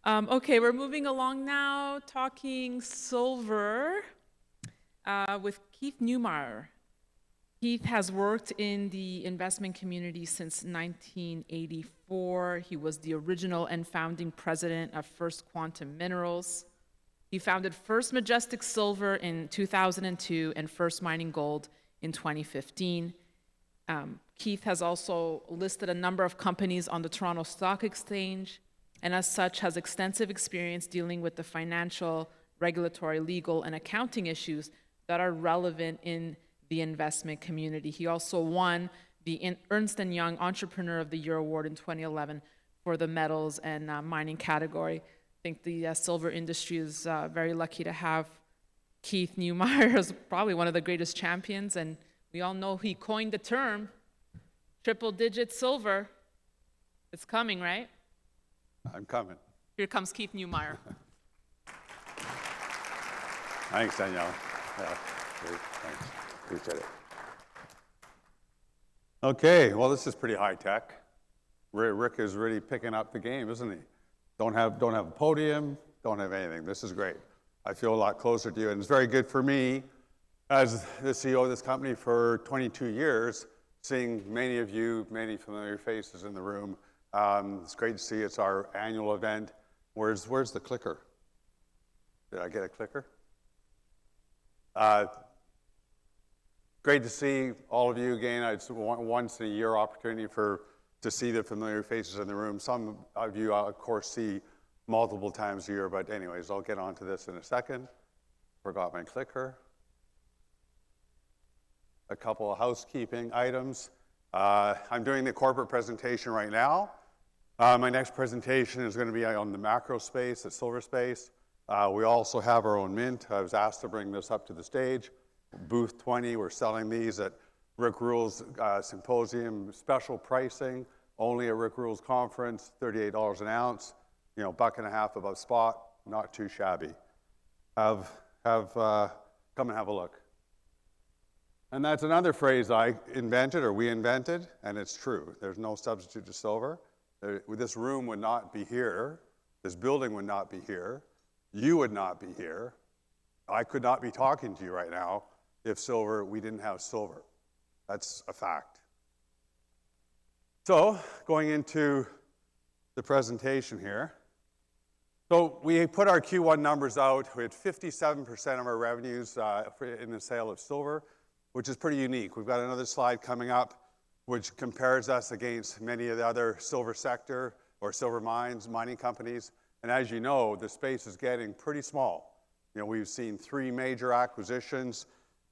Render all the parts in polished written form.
Okay, we're moving along now, talking silver with Keith Neumeyer. Keith has worked in the investment community since 1984. He was the original and founding president of First Quantum Minerals. He founded First Majestic Silver in 2002 and First Mining Gold in 2015. Keith has also listed a number of companies on the Toronto Stock Exchange, and as such has extensive experience dealing with the financial, regulatory, legal, and accounting issues that are relevant in the investment community. He also won the Ernst & Young Entrepreneur of the Year Award in 2011 for the metals and mining category. I think the silver industry is very lucky to have Keith Neumeyer as probably one of the greatest champions, and we all know he coined the term triple-digit silver. It's coming, right? I'm coming. Here comes Keith Neumeyer. Thanks, Danielle. Yeah, great. Thanks. Appreciate it. Okay, well, this is pretty high tech. Rick is really picking up the game, isn't he? Don't have a podium, don't have anything. This is great. I feel a lot closer to you, and it's very good for me as the CEO of this company for 22 years, seeing many of you, many familiar faces in the room. It's great to see. It's our annual event. Where's the clicker? Did I get a clicker? Great to see all of you again. It's a once in a year opportunity to see the familiar faces in the room. Some of you, of course, see multiple times a year, but anyways, I'll get onto this in a second. Forgot my clicker. A couple of housekeeping items. I'm doing the corporate presentation right now. My next presentation is going to be on the macro space, the silver space. We also have our own mint. I was asked to bring this up to the stage. Booth 20, we're selling these at Rick Rule's Symposium, special pricing, only at Rick Rule's conference, $38 an ounce, $1.50 above spot, not too shabby. Come and have a look. And that's another phrase I invented, or we invented, and it's true. There's no substitute to silver. This room would not be here. This building would not be here. You would not be here. I could not be talking to you right now if we didn't have silver. That's a fact. So, going into the presentation here. So we put our Q1 numbers out. We had 57% of our revenues in the sale of silver, which is pretty unique. We've got another slide coming up which compares us against many of the other silver sector or silver mining companies. And as you know, the space is getting pretty small. We've seen 3 major acquisitions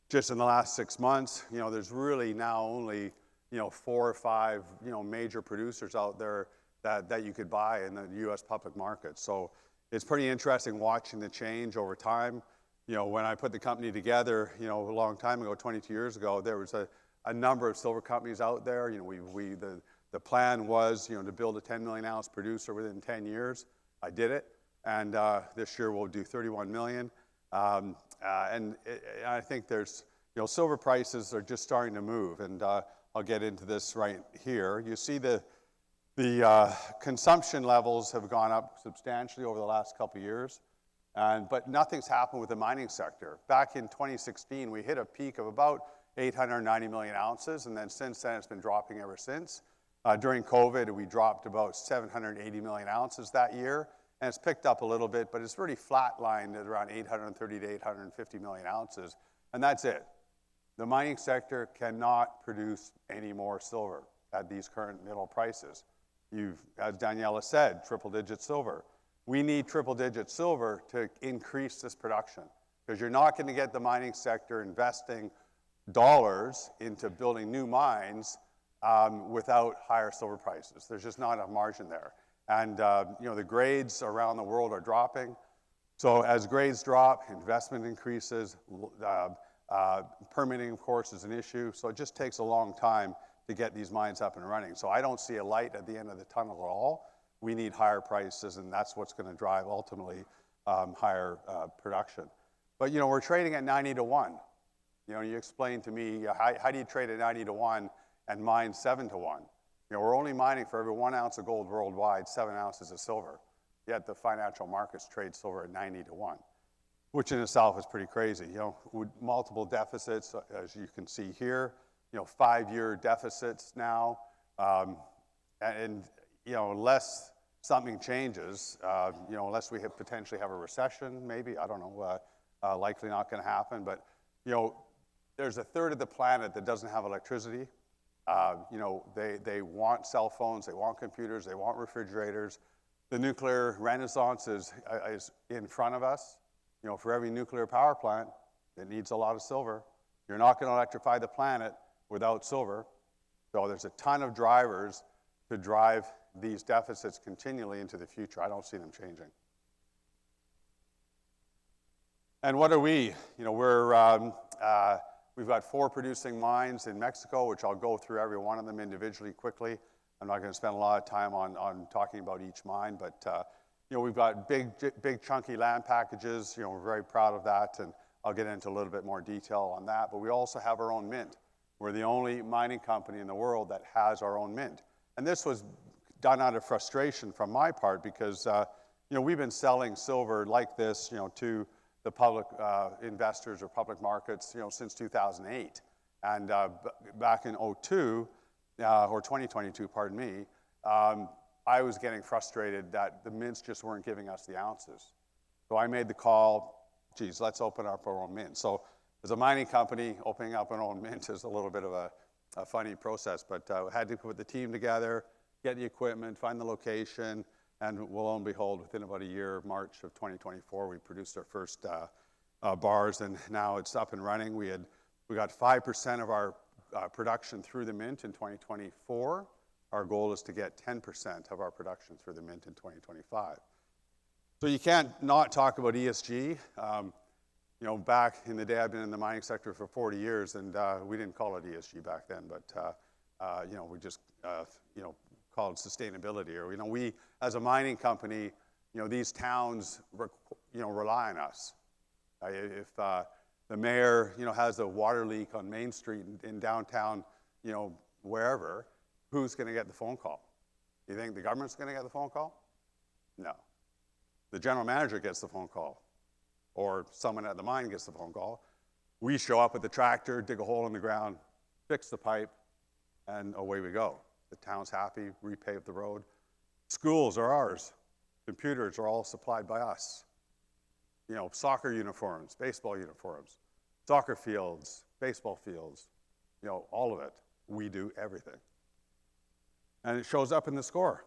just in the last 6 months. There's really now only 4 or 5 major producers out there that you could buy in the U.S. public market. So it's pretty interesting watching the change over time. When I put the company together, a long time ago, 22 years ago, there was a number of silver companies out there. The plan was, to build a 10 million ounce producer within 10 years. I did it, and this year we'll do 31 million. And I think there's, silver prices are just starting to move, and I'll get into this right here. You see the consumption levels have gone up substantially over the last couple of years, but nothing's happened with the mining sector. Back in 2016, we hit a peak of about 890 million ounces, and then since then it's been dropping ever since. During COVID, we dropped about 780 million ounces that year, and it's picked up a little bit, but it's really flatlined at around 830 to 850 million ounces, and that's it. The mining sector cannot produce any more silver at these current metal prices. As Daniela said, triple-digit silver. We need triple-digit silver to increase this production, because you're not going to get the mining sector investing dollars into building new mines without higher silver prices. There's just not enough margin there. And the grades around the world are dropping. So as grades drop, investment increases, permitting, of course, is an issue. So it just takes a long time to get these mines up and running. So I don't see a light at the end of the tunnel at all. We need higher prices, and that's what's going to drive ultimately higher production. But we're trading at 90 to 1. You explain to me, how do you trade at 90 to 1 and mine 7 to 1? We're only mining for every 1 ounce of gold worldwide, 7 ounces of silver. yet the financial markets trade silver at 90 to 1, which in itself is pretty crazy. You know, with multiple deficits, as you can see here, you know, 5-year deficits now, and you know, unless something changes, you know, unless we potentially have a recession, maybe, I don't know, likely not going to happen, but you know, there's a third of the planet that doesn't have electricity. You know, they want cell phones, they want computers, they want refrigerators. The nuclear renaissance is in front of us. You know, for every nuclear power plant, it needs a lot of silver. You're not going to electrify the planet without silver. So there's a ton of drivers to drive these deficits continually into the future. I don't see them changing. And what are we? You know, we've got 4 producing mines in Mexico, which I'll go through every one of them individually quickly. I'm not going to spend a lot of time on talking about each mine, but you know, we've got big chunky land packages. You know, we're very proud of that, and I'll get into a little bit more detail on that. But we also have our own mint. We're the only mining company in the world that has our own mint. And this was done out of frustration from my part because you know, we've been selling silver like this, you know, to the public investors or public markets, you know, since 2008. And back in 2022, or 2022, pardon me, I was getting frustrated that the mints just weren't giving us the ounces. So I made the call, geez, let's open up our own mint. So as a mining company, opening up our own mint is a little bit of a funny process, but had to put the team together, get the equipment, find the location, and lo and behold, within about a year, March of 2024, we produced our first bars, and now it's up and running. We got 5% of our production through the mint in 2024. Our goal is to get 10% of our production through the mint in 2025. So you can't not talk about ESG. You know, back in the day, I've been in the mining sector for 40 years, and we didn't call it ESG back then, but you know, we just you know, call it sustainability. Or you know, we as a mining company, you know, these towns you know, rely on us. If the mayor, you know, has a water leak on Main Street in downtown, you know, wherever, who's going to get the phone call? You think the government's going to get the phone call? No. The general manager gets the phone call, or someone at the mine gets the phone call. We show up with the tractor, dig a hole in the ground, fix the pipe, and away we go. The town's happy, repave the road. Schools are ours. Computers are all supplied by us. You know, soccer uniforms, baseball uniforms, soccer fields, baseball fields, you know, all of it. We do everything. And it shows up in the score.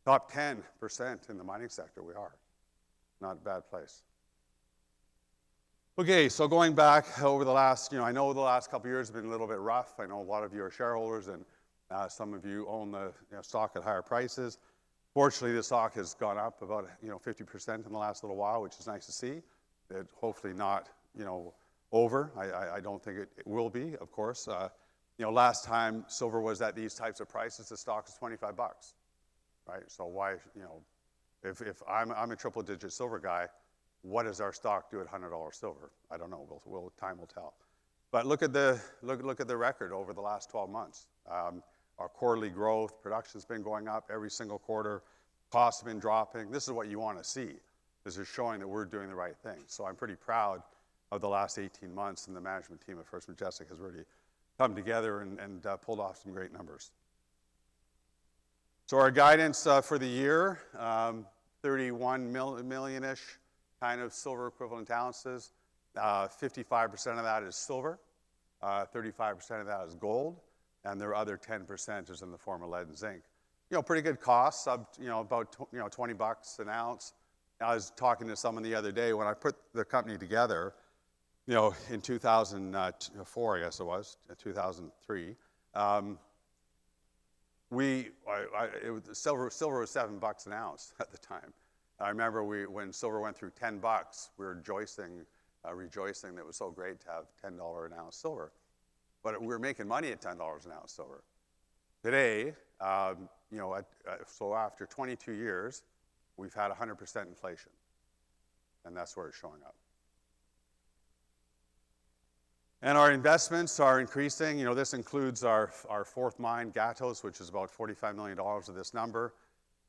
Top 10% in the mining sector, we are. Not a bad place. Okay, so going back over the last, you know, I know the last couple of years have been a little bit rough. I know a lot of you are shareholders, and some of you own the stock at higher prices. Fortunately, the stock has gone up about 50% in the last little while, which is nice to see. It hopefully not over. I don't think it will be, of course. Last time silver was at these types of prices, the stock is $25, right? So why, if I'm a triple-digit silver guy, what does our stock do at $100 silver? I don't know. Time will tell. But look at the record over the last 12 months. Our quarterly growth, production's been going up every single quarter. Costs have been dropping. This is what you want to see. This is showing that we're doing the right thing. So I'm pretty proud of the last 18 months, and the management team at First Majestic has really come together and pulled off some great numbers. So our guidance for the year, 31 million-ish kind of silver equivalent ounces. 55% of that is silver. 35% of that is gold. And their other 10% is in the form of lead and zinc. Pretty good costs, about $20 an ounce. I was talking to someone the other day when I put the company together, in 2004, I guess it was, 2003. Silver was $7 an ounce at the time. I remember when silver went through $10, we were rejoicing that it was so great to have $10 an ounce silver. But we were making money at $10 an ounce silver. Today, so after 22 years, we've had 100% inflation. And that's where it's showing up. And our investments are increasing. This includes our fourth mine, Gatos, which is about $45 million of this number.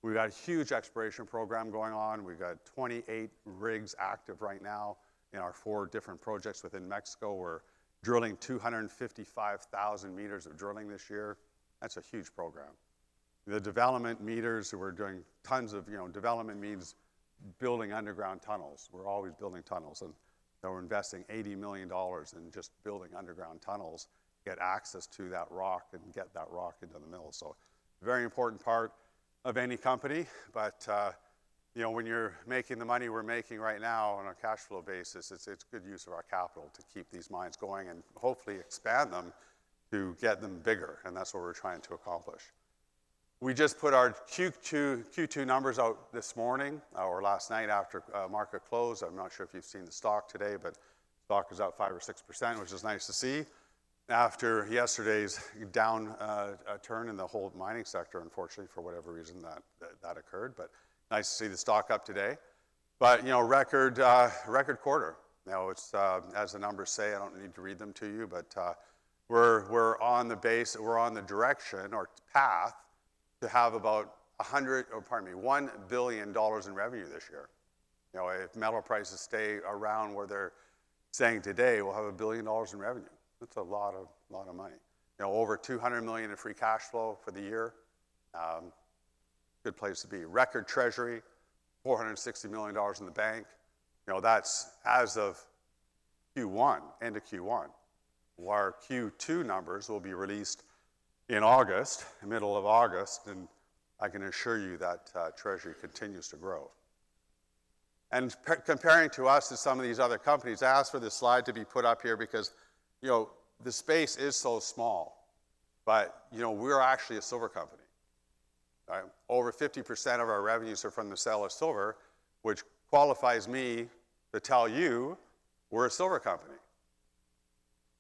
We've got a huge exploration program going on. We've got 28 rigs active right now in our 4 different projects within Mexico. We're drilling 255,000 meters of drilling this year. That's a huge program. The development meters, we're doing tons of, development means building underground tunnels. We're always building tunnels, and we're investing $80 million in just building underground tunnels, get access to that rock and get that rock into the mill. So very important part of any company, but when you're making the money we're making right now on a cash flow basis, it's good use of our capital to keep these mines going and hopefully expand them to get them bigger, and that's what we're trying to accomplish. We just put our Q2 numbers out this morning, or last night after market close. I'm not sure if you've seen the stock today, but stock is up 5 or 6%, which is nice to see. After yesterday's down turn in the whole mining sector, unfortunately, for whatever reason that occurred, but nice to see the stock up today. But record quarter. It's as the numbers say. I don't need to read them to you, but we're on the direction or path to have about $1 billion in revenue this year. If metal prices stay around where they're saying today, we'll have $1 billion in revenue. That's a lot of money. Over $200 million in free cash flow for the year. Good place to be. Record treasury, $460 million in the bank. That's as of Q1, end of Q1. Our Q2 numbers will be released in August, middle of August, and I can assure you that treasury continues to grow. And comparing to us to some of these other companies, I asked for this slide to be put up here because, the space is so small, but, we're actually a silver company. Right? Over 50% of our revenues are from the sale of silver, which qualifies me to tell you we're a silver company.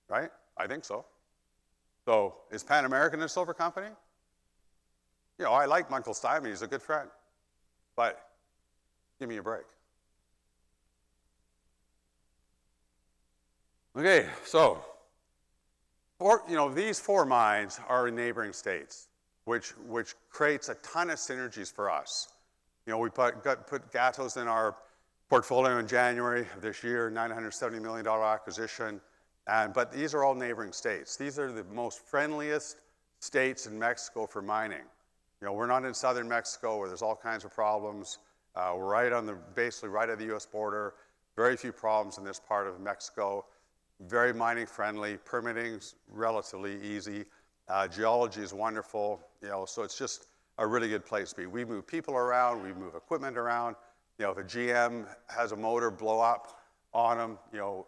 Right? I think so. So is Pan American a silver company? I like Michael Steinman. He's a good friend. But give me a break. Okay, so these 4 mines are in neighboring states, which creates a ton of synergies for us. We put Gatos in our portfolio in January of this year, $970 million acquisition. But these are all neighboring states. These are the most friendliest states in Mexico for mining. We're not in southern Mexico where there's all kinds of problems. We're basically right at the U.S. border. Very few problems in this part of Mexico. Very mining friendly. Permitting's relatively easy. Geology is wonderful. So it's just a really good place to be. We move people around. We move equipment around. If a GM has a motor blow up on him,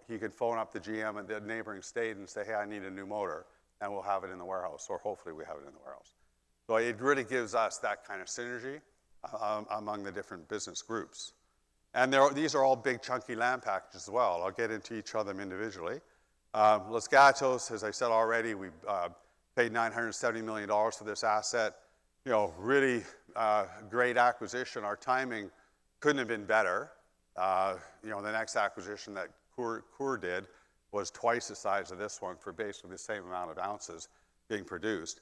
he can phone up the GM at the neighboring state and say, hey, I need a new motor, and we'll have it in the warehouse, or hopefully we have it in the warehouse. So it really gives us that kind of synergy among the different business groups. And these are all big, chunky land packages as well. I'll get into each of them individually. Los Gatos, as I said already, we paid $970 million for this asset. Really great acquisition. Our timing couldn't have been better. The next acquisition that Coeur did was twice the size of this one for basically the same amount of ounces being produced.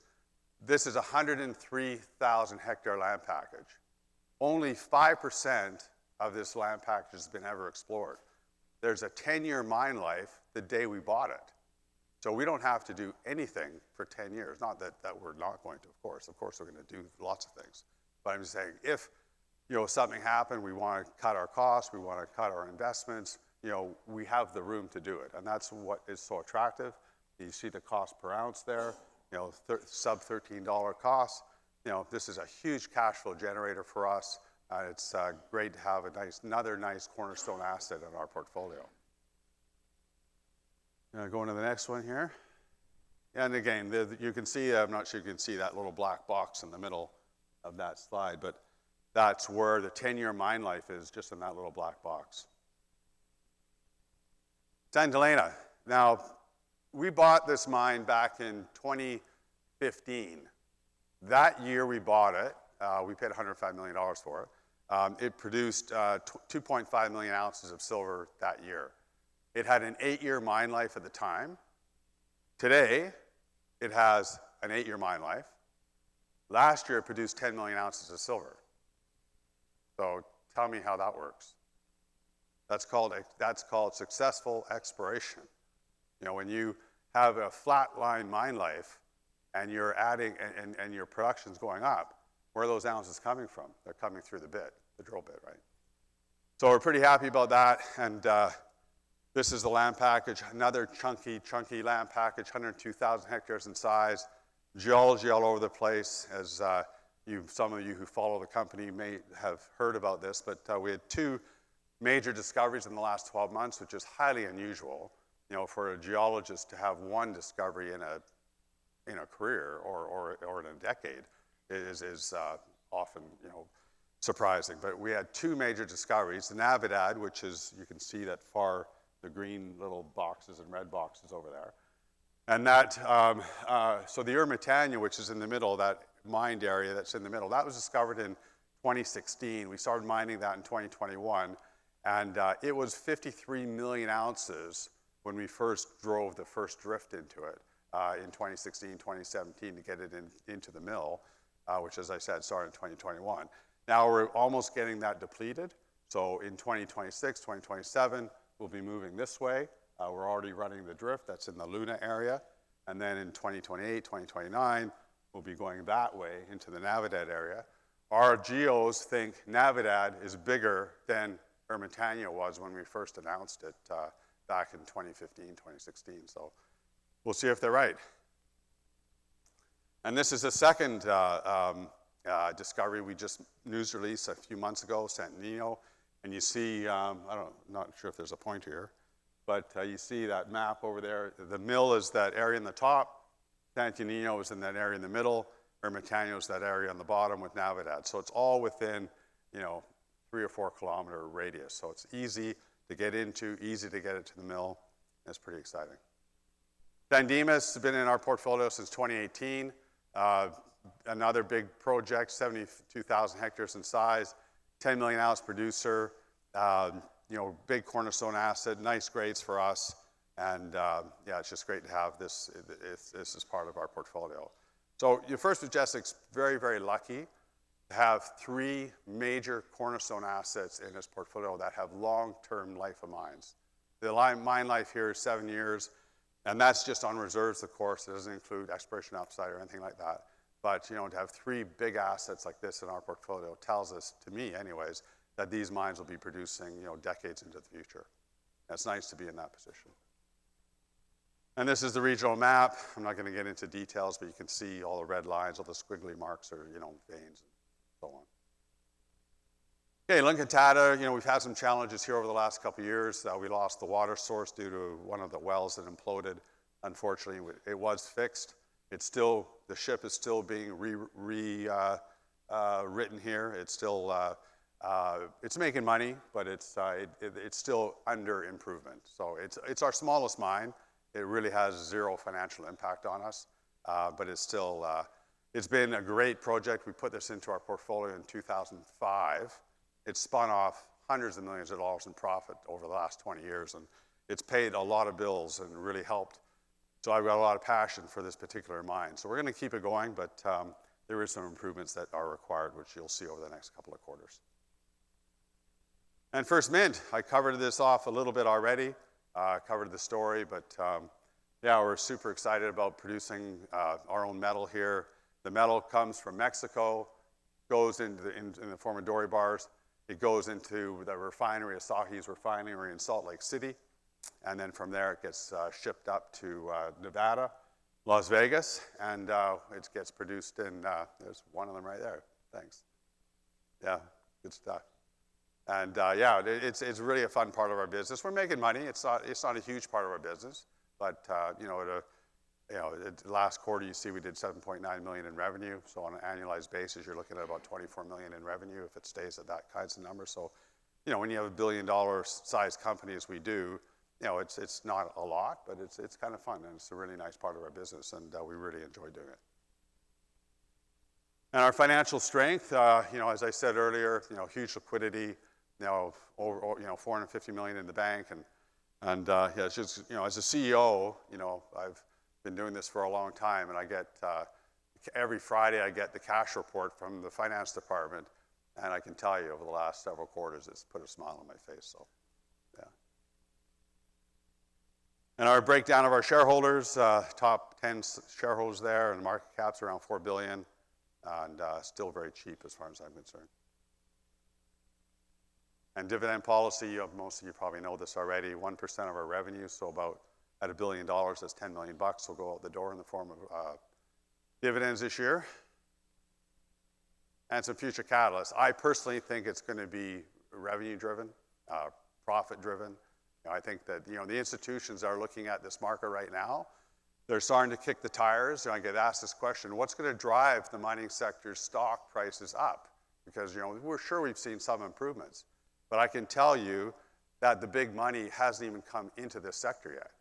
This is a 103,000 hectare land package. Only 5% of this land package has been ever explored. There's a 10-year mine life the day we bought it. So we don't have to do anything for 10 years. Not that we're not going to, of course. Of course, we're going to do lots of things. But I'm just saying, if something happened, we want to cut our costs, we want to cut our investments, we have the room to do it. And that's what is so attractive. You see the cost per ounce there, sub $13 costs. This is a huge cash flow generator for us. It's great to have another nice cornerstone asset in our portfolio. Going to the next one here. And again, you can see, I'm not sure you can see that little black box in the middle of that slide, but that's where the 10-year mine life is, just in that little black box. Santa Elena. Now, we bought this mine back in 2015. That year we bought it, we paid $105 million for it. It produced 2.5 million ounces of silver that year. It had an 8-year mine life at the time. Today, it has an 8-year mine life. Last year, it produced 10 million ounces of silver. So tell me how that works. That's called successful exploration. You know, when you have a flatline mine life and you're adding, and your production's going up, where are those ounces coming from? They're coming through the bit, the drill bit, right? So we're pretty happy about that, and this is the land package, another chunky land package, 102,000 hectares in size, geology all over the place, as some of you who follow the company may have heard about this, but we had 2 major discoveries in the last 12 months, which is highly unusual, you know, for a geologist to have 1 discovery in a career or in a decade is often, you know, surprising. But we had 2 major discoveries, the Navidad, which is, you can see that far, the green little boxes and red boxes over there. And that, so the Ermitaño, which is in the middle, that mined area that's in the middle, that was discovered in 2016. We started mining that in 2021. And it was 53 million ounces when we first drove the first drift into it in 2016, 2017 to get it into the mill, which, as I said, started in 2021. Now we're almost getting that depleted. So in 2026, 2027, we'll be moving this way. We're already running the drift that's in the Luna area. And then in 2028, 2029, we'll be going that way into the Navidad area. Our geos think Navidad is bigger than Ermitaño was when we first announced it back in 2015, 2016. So we'll see if they're right. And this is the second discovery we just news released a few months ago, Santo Niño. And you see, not sure if there's a pointer here, but you see that map over there. The mill is that area in the top. Santo Niño is in that area in the middle. Ermitaño is that area on the bottom with Navidad. So it's all within, you know, 3 or 4 kilometer radius. So it's easy to get into, easy to get it to the mill. It's pretty exciting. Dimas has been in our portfolio since 2018. Another big project, 72,000 hectares in size, 10 million ounce producer, you know, big cornerstone asset, nice grades for us. And yeah, it's just great to have this as part of our portfolio. So your First Majestic's very, very lucky to have 3 major cornerstone assets in its portfolio that have long-term life of mines. The mine life here is 7 years, and that's just on reserves, of course. It doesn't include exploration upside or anything like that. But, you know, to have 3 big assets like this in our portfolio tells us, to me anyways, that these mines will be producing, you know, decades into the future. And it's nice to be in that position. And this is the regional map. I'm not going to get into details, but you can see all the red lines, all the squiggly marks are, you know, veins and so on. Okay, Encantada, you know, we've had some challenges here over the last couple of years. We lost the water source due to one of the wells that imploded. Unfortunately, it was fixed. It's still, the ship is still being written here. It's still, it's making money, but it's still under improvement. So it's our smallest mine. It really has 0 financial impact on us, but it's still, it's been a great project. We put this into our portfolio in 2005. It's spun off hundreds of millions of dollars in profit over the last 20 years, and it's paid a lot of bills and really helped. So I've got a lot of passion for this particular mine. So we're going to keep it going, but there is some improvements that are required, which you'll see over the next couple of quarters. And First Mint, I covered this off a little bit already. Covered the story, but yeah, we're super excited about producing our own metal here. The metal comes from Mexico, goes into in the form of Dory bars. It goes into the refinery, Asahi's refinery in Salt Lake City, and then from there it gets shipped up to Nevada, Las Vegas, and it gets produced in, there's one of them right there, thanks. Yeah, good stuff. And yeah, it's really a fun part of our business. We're making money. It's not a huge part of our business, but you know, last quarter you see we did 7.9 million in revenue. So on an annualized basis, you're looking at about 24 million in revenue if it stays at that kinds of number. So, you know, when you have $1 billion size company as we do, you know, it's not a lot, but it's kind of fun, and it's a really nice part of our business, and we really enjoy doing it. And our financial strength, you know, as I said earlier, you know, huge liquidity. You know, over, you know, 450 million in the bank, and yeah, it's just, you know, as a CEO, you know, I've been doing this for a long time, and I get every Friday I get the cash report from the finance department, And I can tell you over the last several quarters, it's put a smile on my face, so, yeah. And our breakdown of our shareholders, top 10 shareholders there, and market cap's around $4 billion, and still very cheap as far as I'm concerned. And dividend policy, most of you probably know this already, 1% of our revenue, so about at $1 billion, that's $10 million will go out the door in the form of dividends this year. And some future catalysts. I personally think it's going to be revenue-driven, profit-driven. I think that the institutions are looking at this market right now. They're starting to kick the tires. I get asked this question: what's going to drive the mining sector's stock prices up? Because we're sure we've seen some improvements, but I can tell you that the big money hasn't even come into this sector yet.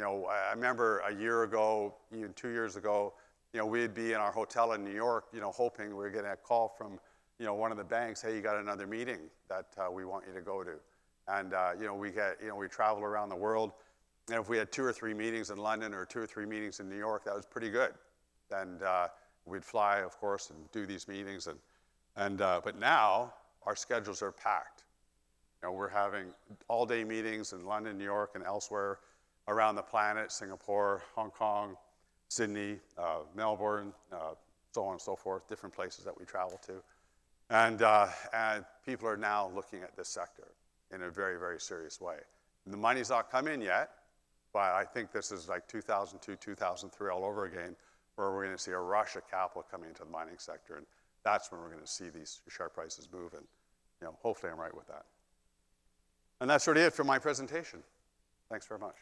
I remember a year ago, even 2 years ago, we'd be in our hotel in New York, hoping we were getting a call from, one of the banks, hey, you got another meeting that we want you to go to. And, we travel around the world, and if we had 2 or 3 meetings in London or 2 or 3 meetings in New York, that was pretty good. And we'd fly, of course, and do these meetings. But now our schedules are packed. We're having all-day meetings in London, New York, and elsewhere around the planet, Singapore, Hong Kong, Sydney, Melbourne, so on and so forth, different places that we travel to. And people are now looking at this sector in a very, very serious way. And the money's not come in yet, but I think this is like 2002, 2003 all over again, where we're going to see a rush of capital coming into the mining sector, and that's when we're going to see these share prices move, and hopefully I'm right with that. And that's really it for my presentation. Thanks very much.